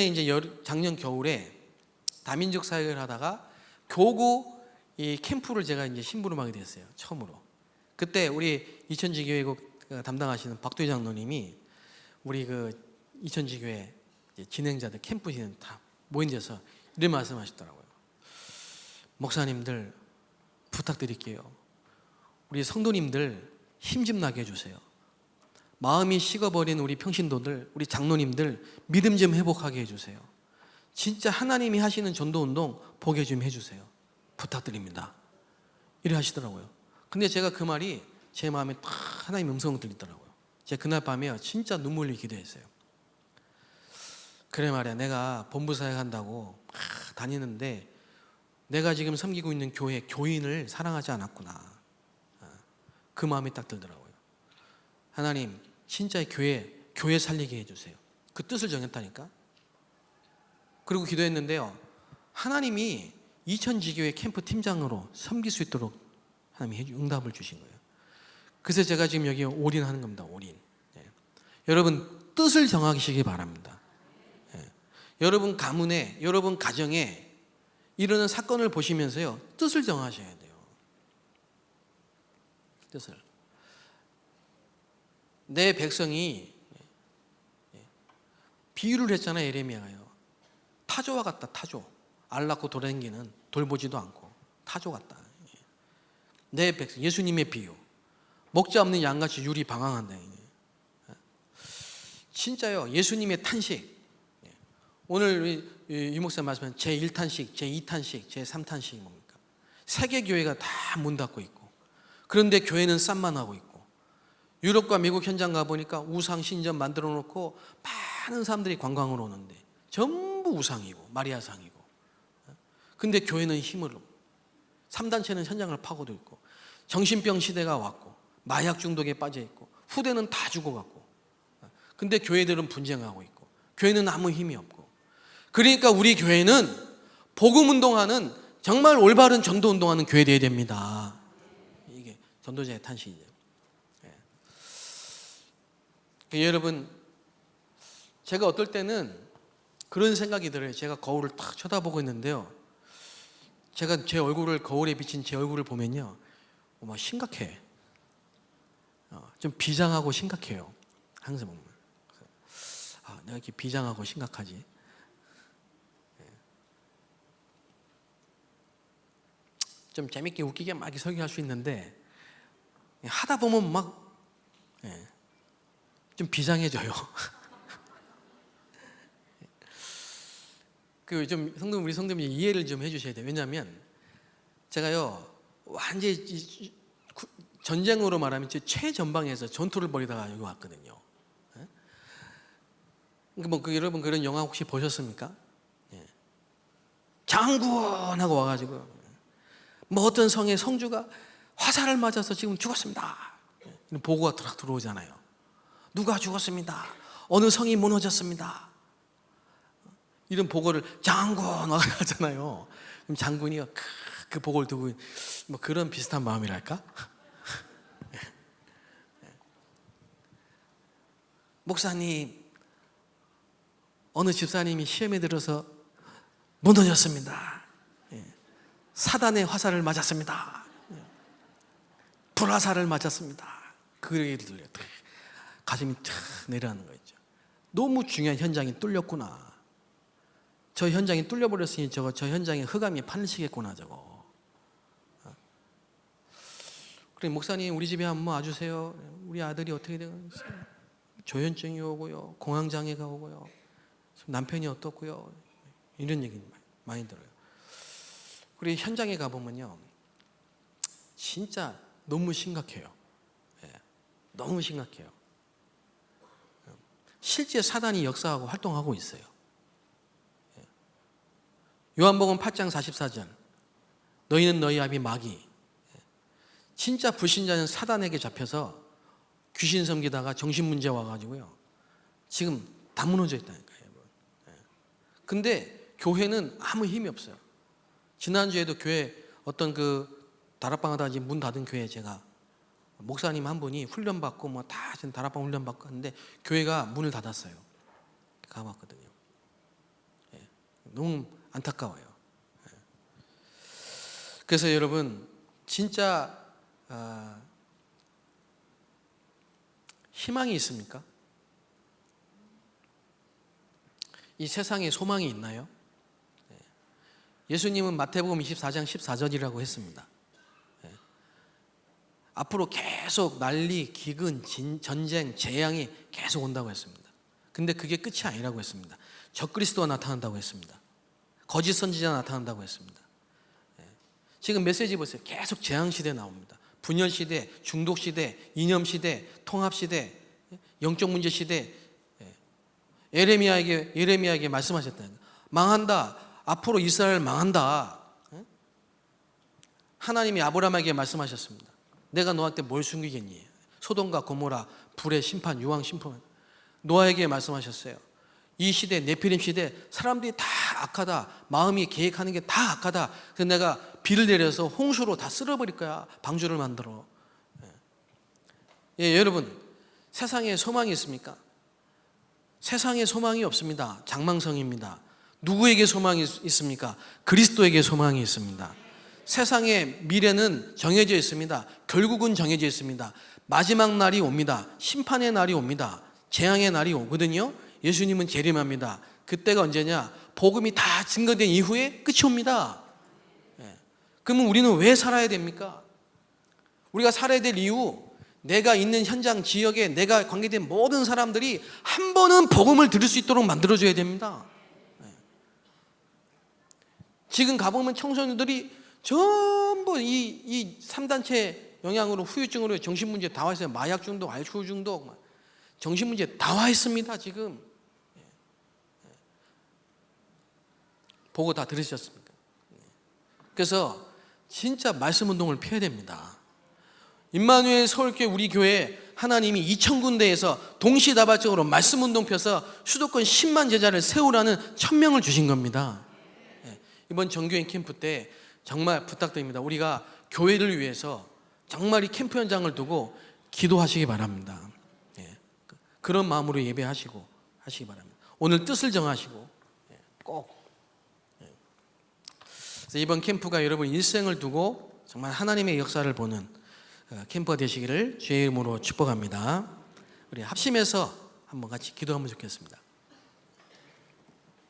이제 작년 겨울에 다민족 사역을 하다가 교구 이 캠프를 제가 이제 심부름하게 됐어요. 처음으로. 그때 우리 이천지교회국 담당하시는 박도희 장로님이 우리 그 이천지교회 진행자들 캠프 진행 다 모인 데서 이런 말씀하시더라고요. 목사님들 부탁드릴게요. 우리 성도님들 힘 좀 나게 해주세요. 마음이 식어버린 우리 평신도들, 우리 장로님들 믿음 좀 회복하게 해주세요. 진짜 하나님이 하시는 전도운동 보게 좀 해주세요. 부탁드립니다. 이래 하시더라고요. 근데 제가 그 말이 제 마음에 딱 하나님의 음성을 들리더라고요. 제가 그날 밤에 진짜 눈물 흘리게 기도했어요. 그래 말이야, 내가 본부 사역한다고 다니는데 내가 지금 섬기고 있는 교회 교인을 사랑하지 않았구나. 그 마음이 딱 들더라고요. 하나님 진짜 교회 살리게 해주세요. 그 뜻을 정했다니까. 그리고 기도했는데요, 하나님이 이천지교회 캠프 팀장으로 섬길 수 있도록 하나님이 응답을 주신 거예요. 그래서 제가 지금 여기 올인하는 겁니다. 올인. 여러분 뜻을 정하시기 바랍니다. 여러분 가문에, 여러분 가정에 이러는 사건을 보시면서요, 뜻을 정하셔야 돼요. 뜻을. 내 백성이 비유를 했잖아요. 예레미야가요. 타조와 같다. 타조. 알 낳고 돌아다니는 돌보지도 않고 타조 같다. 내 백성, 예수님의 비유. 먹자 없는 양같이 유리 방황한다. 진짜요. 예수님의 탄식. 오늘 이 목사 말씀은 제1탄식, 제2탄식, 제3탄식이 뭡니까? 세계 교회가 다 문 닫고 있고, 그런데 교회는 쌈만 있고, 유럽과 미국 현장 가보니까 우상 신전 만들어 놓고 많은 사람들이 관광으로 오는데 전부 우상이고 마리아상이고, 근데 교회는 힘을 얻고 3단체는 현장을 파고도 있고, 정신병 시대가 왔고 마약 중독에 빠져 있고 후대는 다 죽어갔고, 근데 교회들은 분쟁하고 있고 교회는 아무 힘이 없고. 그러니까 우리 교회는 복음 운동하는, 정말 올바른 전도 운동하는 교회 되어야 됩니다. 이게 전도자의 탄식이죠. 여러분, 제가 어떨 때는 그런 생각이 들어요. 제가 거울을 딱 쳐다보고 있는데요, 제가 제 얼굴을, 거울에 비친 제 얼굴을 보면요, 막 심각해. 좀 비장하고 심각해요. 항상 보면. 내가 이렇게 비장하고 심각하지? 좀 재밌게 웃기게 막 설교할 수 있는데 하다 보면 막 좀 비장해져요. 그 좀 우리 성도님이 이해를 좀 해주셔야 돼요. 왜냐하면 제가요, 완전히 전쟁으로 말하면 최전방에서 전투를 벌이다가 여기 왔거든요. 여러분 그런 영화 혹시 보셨습니까? 장군하고 와가지고 어떤 성의 성주가 화살을 맞아서 지금 죽었습니다. 이런 보고가 딱 들어오잖아요. 누가 죽었습니다. 어느 성이 무너졌습니다. 이런 보고를 장군 하잖아요. 그럼 장군이 그 보고를 두고 그런 비슷한 마음이랄까? 목사님, 어느 집사님이 시험에 들어서 무너졌습니다. 사단의 화살을 맞았습니다. 불화살을 맞았습니다. 그 얘기를 들려요. 가슴이 탁 내려가는 거 있죠. 너무 중요한 현장이 뚫렸구나. 저 현장이 뚫려버렸으니 저 현장에 흑암이 판치겠구나 저거. 그래, 목사님 우리 집에 한번 와주세요. 우리 아들이 어떻게 되고 조현증이 오고요, 공황장애가 오고요, 남편이 어떻고요, 이런 얘기 많이 들어요. 그리고 현장에 가보면요, 진짜 너무 심각해요. 너무 심각해요. 실제 사단이 역사하고 활동하고 있어요. 요한복음 8장 44절, 너희는 너희 아비 마귀. 진짜 불신자는 사단에게 잡혀서 귀신 섬기다가 정신문제 와가지고요, 지금 다 무너져 있다니까요. 근데 교회는 아무 힘이 없어요. 지난주에도 교회 어떤 다락방 하다 문 닫은 교회 제가 목사님 한 분이 훈련받고 뭐 다 지금 다락방 훈련받고 하는데 교회가 문을 닫았어요. 가봤거든요. 예, 너무 안타까워요. 예. 그래서 여러분 진짜 희망이 있습니까? 이 세상에 소망이 있나요? 예수님은 마태복음 24장 14절이라고 했습니다. 앞으로 계속 난리, 기근, 전쟁, 재앙이 계속 온다고 했습니다. 근데 그게 끝이 아니라고 했습니다. 적그리스도가 나타난다고 했습니다. 거짓 선지자 나타난다고 했습니다. 지금 메시지 보세요. 계속 재앙시대 나옵니다. 분열시대, 중독시대, 이념시대, 통합시대, 영적 문제 시대. 예레미야에게 말씀하셨다. 망한다. 앞으로 이스라엘 망한다. 하나님이 아브라함에게 말씀하셨습니다. 내가 너한테 뭘 숨기겠니? 소돔과 고모라 불의 심판, 유황 심판. 노아에게 말씀하셨어요. 이 시대, 네피림 시대 사람들이 다 악하다. 마음이 계획하는 게 다 악하다. 그래서 내가 비를 내려서 홍수로 다 쓸어버릴 거야. 방주를 만들어. 예, 여러분 세상에 소망이 있습니까? 세상에 소망이 없습니다. 장망성입니다. 누구에게 소망이 있습니까? 그리스도에게 소망이 있습니다. 세상의 미래는 정해져 있습니다. 결국은 정해져 있습니다. 마지막 날이 옵니다. 심판의 날이 옵니다. 재앙의 날이 오거든요. 예수님은 재림합니다. 그때가 언제냐? 복음이 다 증거된 이후에 끝이 옵니다. 그러면 우리는 왜 살아야 됩니까? 우리가 살아야 될 이유, 내가 있는 현장 지역에 내가 관계된 모든 사람들이 한 번은 복음을 들을 수 있도록 만들어줘야 됩니다. 지금 가보면 청소년들이 전부 이 3단체 영향으로 후유증으로 정신문제 다 와 있어요. 마약 중독, 알코올 중독, 정신문제 다 와 있습니다. 지금 보고 다 들으셨습니까? 그래서 진짜 말씀 운동을 펴야 됩니다. 임마누엘 서울교회 우리 교회 하나님이 2,000군데에서 동시다발적으로 말씀 운동 펴서 수도권 10만 제자를 세우라는 천명을 주신 겁니다. 이번 정교인 캠프 때 정말 부탁드립니다. 우리가 교회를 위해서 정말 이 캠프 현장을 두고 기도하시기 바랍니다. 그런 마음으로 예배하시고 하시기 바랍니다. 오늘 뜻을 정하시고 꼭. 그래서 이번 캠프가 여러분 일생을 두고 정말 하나님의 역사를 보는 캠프가 되시기를 주의 이름으로 축복합니다. 우리 합심해서 한번 같이 기도하면 좋겠습니다.